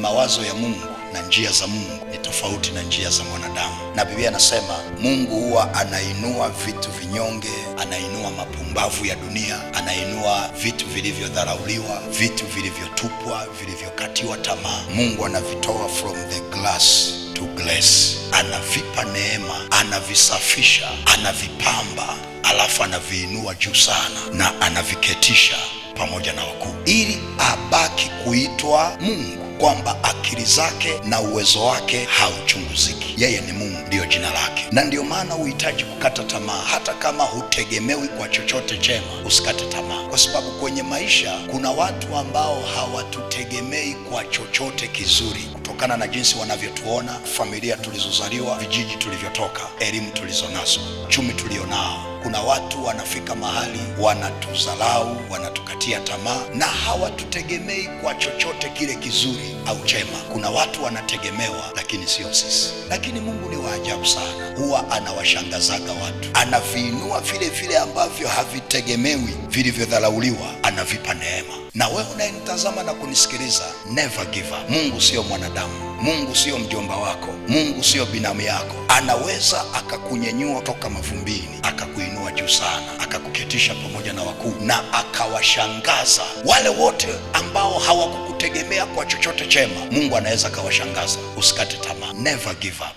Mawazo ya Mungu na njia za Mungu ni tofauti na njia za mwanadamu, na Biblia inasema Mungu huwa anainua vitu vinyonge, anainua mapumbavu ya dunia, anainua vitu vilivyodharauliwa, vitu vilivyotupwa, vilivyokatiwa tamaa. Mungu anavitoa from the glass to glass, anavipa neema, anavisafisha, anavipamba, alafu anaviinua juu sana na anaviketisha pamoja na wakuu, ili abaki kuitwa Mungu, kwamba akili zake na uwezo wake hauchunguziki. Yeye ni Mungu, ndiyo jina lake. Na ndiyo maana uhitaji kukata tamaa. Hata kama hutegemewi kwa chochote chema, usikate tamaa, kwa sababu kwenye maisha kuna watu ambao hawatutegemei kwa chochote kizuri, kutokana na jinsi wanavyotuona, familia tulizozaliwa, vijiji tulivyotoka, elimu tulizonazo, uchumi tulionao. Kuna watu wanafika mahali wanatuzalau, wanatukatia tamaa, na hawatutegemei kwa chochote kile kizuri au chema. Kuna watu wanategemewa, lakini sio sisi. Lakini Mungu ni wa ajabu sana, huwa anawashangazaga watu, anaviinua vile vile ambavyo havitegemewi, vilivyodharauliwa, anavipa neema. Na wewe unayenitazama na kunisikiliza, never give up. Mungu sio mwanadamu. Mungu sio mjomba wako. Mungu sio binamu yako. Anaweza akakunyenyua toka mavumbini, akakuinua juu sana, akakuketisha pamoja na wakuu, na akawashangaza wale wote ambao hawakukutegemea kwa chochote chema. Mungu anaweza akawashangaza. Usikate tamaa, never give up.